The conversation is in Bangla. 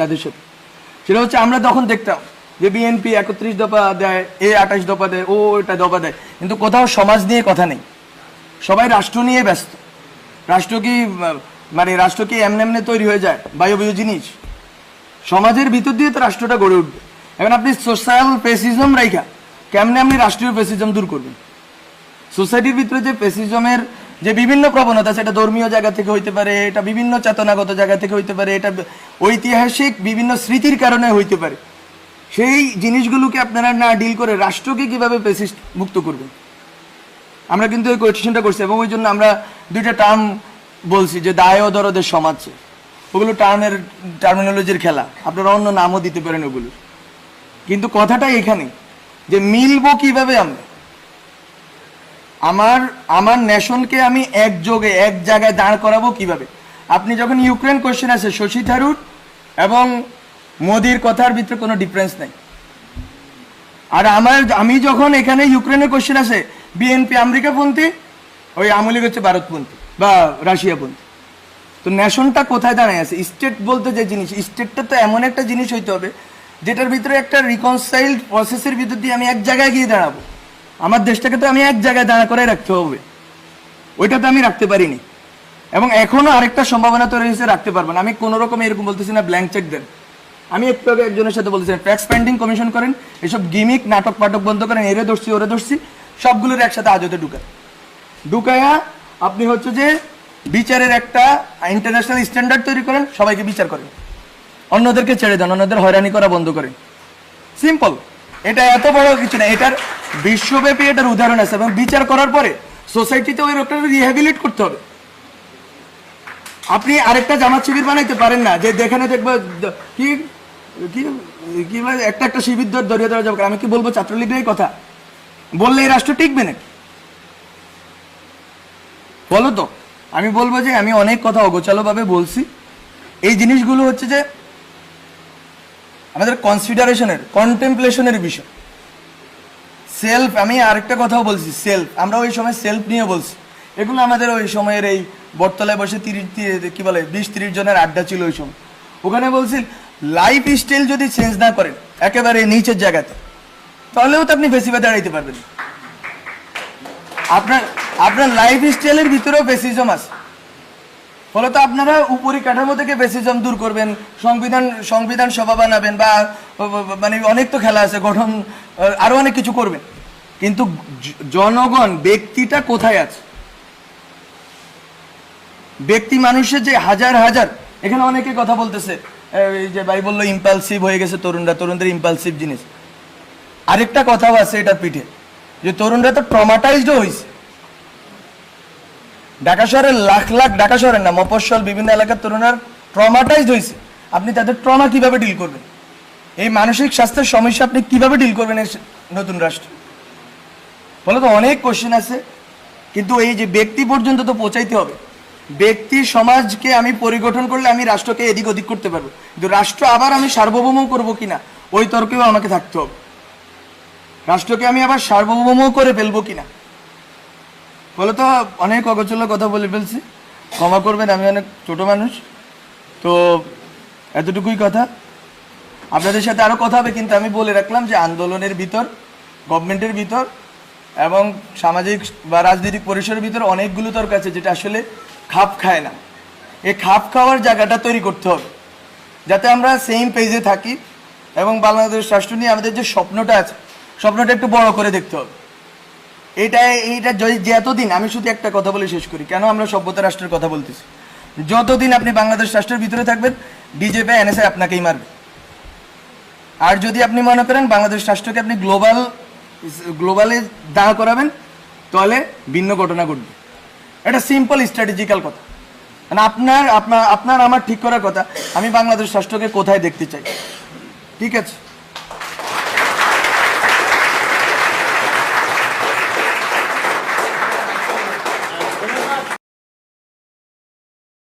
তাদের সাথে। সেটা হচ্ছে আমরা তখন দেখতাম যে বিএনপি 31 দফা দেয়, 28 দফা দেয়, এটা দফা দেয়, কিন্তু কোথাও সমাজ নিয়ে কথা নেই। সবাই রাষ্ট্র নিয়ে ব্যস্ত। রাষ্ট্র কি এমনি তৈরি হয়ে যায় বায়বীয় জিনিস? সমাজের ভিতর দিয়ে তো রাষ্ট্রটা গড়ে উঠবে। এখন আপনি সোশ্যাল পেসিজম রাইখা কেমনে আপনি রাষ্ট্রীয় পেসিজম দূর করবেন? সোসাইটির ভিতরে যে পেসিজমের যে বিভিন্ন প্রবণতা, সেটা ধর্মীয় জায়গা থেকে হইতে পারে, এটা বিভিন্ন চেতনাগত জায়গা থেকে হইতে পারে, এটা ঐতিহাসিক বিভিন্ন স্মৃতির কারণে হইতে পারে। সেই জিনিসগুলোকে আপনারা না ডিল করে রাষ্ট্রকে কিভাবে পেসিস্ট মুক্ত করবেন? আমরা কিন্তু এই কোয়েশ্চেনটা করছি, এবং ওই জন্য আমরা দুইটা টার্ম বলছি যে দায় ও দরদের সমাজ। ওগুলো টার্মিনোলজির খেলা, আপনারা অন্য নামও দিতে পারেন ওগুলো, কিন্তু কথাটা এখানে যে মিলবো কিভাবে আমরা। আমার নেশনকে আমি একযোগে এক জায়গায় দাঁড় করাবো কিভাবে? আপনি যখন ইউক্রেন কোয়েশ্চেন আছে, শশী থারুর এবং মোদির কথার ভিতরে কোনো ডিফারেন্স নাই। আর আমি যখন এখানে ইউক্রেনের কোয়েশ্চেন আছে, বিএনপি আমেরিকাপন্থী, ওই আওয়ামী লীগ হচ্ছে ভারতপন্থী বা রাশিয়াপন্থী। তো নেশনটা কোথায় দাঁড়ায় আছে? স্টেট বলতে যে জিনিস, স্টেটটা তো এমন একটা জিনিস হইতে হবে যেটার ভিতরে একটা রিকনসাইলড প্রসেসের ভিতর দিয়ে আমি এক জায়গায় গিয়ে দাঁড়াবো। আমার দেশটাকে তো আমি এক জায়গায় দাঁড়া করে রাখতে হবে, ওইটা তো আমি রাখতে পারিনি। এবং এখনো আরেকটা সম্ভাবনা তৈরি হয়েছে, রাখতে পারবো না। আমি কোনো রকম এরকম বলতেছি না ব্ল্যাঙ্ক চেক দেন। আমি একটু আগে একজনের সাথে বলতেছিলাম ট্যাক্স পেন্ডিং কমিশন করেন, এসব গিমিক নাটক পাটক বন্ধ করেন, এরে ধরছি ওরে ধরছি, সবগুলোর একসাথে আজতে ঢুকায়া আপনি হচ্ছে যে বিচারের একটা ইন্টারন্যাশনাল স্ট্যান্ডার্ড তৈরি করেন, সবাইকে বিচার করেন, অন্যদেরকে ছেড়ে দেন, অন্যদের হয়রানি করা বন্ধ করেন। সিম্পল, এটা এত বড় কিছু না। এটার বিশ্বব্যাপী এটার উদাহরণ আছে, এবং বিচার করার পরে সোসাইটিতে ওই লোকটা রিহ্যাবিলিট করতে হবে। আপনি আরেকটা জামাত শিবির বানাইতে পারেন না যে যেখানে দেখবো কি কি কি একটা শিবির ধরিয়ে দেওয়া যাবে। আমি কি বলবো ছাত্রলীগের কথা বললে এই রাষ্ট্র টিকবে নাকি? বলো তো। আমি বলবো যে আমি অনেক কথা অগোছালোভাবে বলছি। এই জিনিসগুলো হচ্ছে যে আমাদের কনসিডারেশনের, কন্টেম্পলেশনের বিষয়। সেলফ, আমি আরেকটা কথাও বলছি, সেলফ, আমরা ওই সময় সেলফ নিয়ে বলছি। এগুলো আমাদের ওই সময়ের এই বটতলায় বসে 20-30 জনের আড্ডা ছিল ওই সময়। ওখানে বলছি লাইফ স্টাইল যদি চেঞ্জ না করেন একেবারে নিচের জায়গাতে, তাহলেও তো আপনি ফেসিবাদে দাঁড়াইতে পারবেন। আপনার লাইফ স্টাইলের ভিতরেও ফেসিজম আছে। ফলত আপনারা উপরি কাঠামো থেকে ফেসিজম দূর করবেন, সংবিধান সভা বানাবেন, বা অনেক তো খেলা আছে, গঠন আরো অনেক কিছু করবেন, কিন্তু জনগণ, ব্যক্তিটা কোথায় আছে? ব্যক্তি মানুষের যে হাজার হাজার, এখানে অনেকে কথা বলতেছে, এই যে ভাই বললো ইম্পালসিভ হয়ে গেছে তরুণদের ইম্পালসিভ জিনিস। আরেকটা কথাও আছে এটার পিঠে, যে তরুণরা তো ট্রমাটাইজড হয়েছে। ঢাকা শহরের লাখ লাখ, ঢাকা শহরের না, মফস্বল বিভিন্ন এলাকার তরুণরা ট্রমাটাইজড হয়েছে। আপনি তাদের ট্রমা কিভাবে ডিল করবেন? এই মানসিক স্বাস্থ্যের সমস্যা আপনি কিভাবে ডিল করবেন এই নতুন রাষ্ট্র? বলে তো অনেক কোশ্চেন আছে, কিন্তু এই যে ব্যক্তি পর্যন্ত তো পৌঁছাইতে হবে। ব্যক্তি সমাজকে আমি পরিগঠন করলে আমি রাষ্ট্রকে এদিক ওদিক করতে পারবো, কিন্তু রাষ্ট্র আবার আমি সার্বভৌম করবো কিনা ওই তর্কেও আমাকে থাকতে হবে। রাষ্ট্রকে আমি আবার সার্বভৌম করে ফেলবো কিনা। বলে তো অনেক অগোছালো কথা বলে ফেলছি, ক্ষমা করবেন, আমি অনেক ছোট মানুষ। তো এতটুকুই কথা। আপনাদের সাথে আরো কথা হবে, কিন্তু আমি বলে রাখলাম যে আন্দোলনের ভিতর, গভর্নমেন্টের ভিতর এবং সামাজিক বা রাজনৈতিক পরিসরের ভিতর অনেকগুলো তর্ক আছে যেটা আসলে খাপ খায় না। এই খাপ খাওয়ার জায়গাটা তৈরি করতে হবে যাতে আমরা সেম পেজে থাকি, এবং বাংলাদেশ রাষ্ট্র নিয়ে আমাদের যে স্বপ্নটা আছে, স্বপ্নটা একটু বড় করে দেখতে হবে। এইটা যে এতদিন, আমি শুধু একটা কথা বলে শেষ করি, কেন আমরা সভ্যতা রাষ্ট্রের কথা বলতেছি। যতদিন আপনি বাংলাদেশ রাষ্ট্রের ভিতরে থাকবেন, বিজেপি এনএসআই আপনাকেই মারবে। আর যদি আপনি মনে করেন বাংলাদেশ রাষ্ট্রকে আপনি গ্লোবালে দাঁড় করাবেন, তাহলে ভিন্ন ঘটনা ঘটবে। এটা সিম্পল স্ট্র্যাটেজিক্যাল কথা। মানে আপনার আমার ঠিক করার কথা, আমি বাংলাদেশ রাষ্ট্রকে কোথায় দেখতে চাই। ঠিক আছে।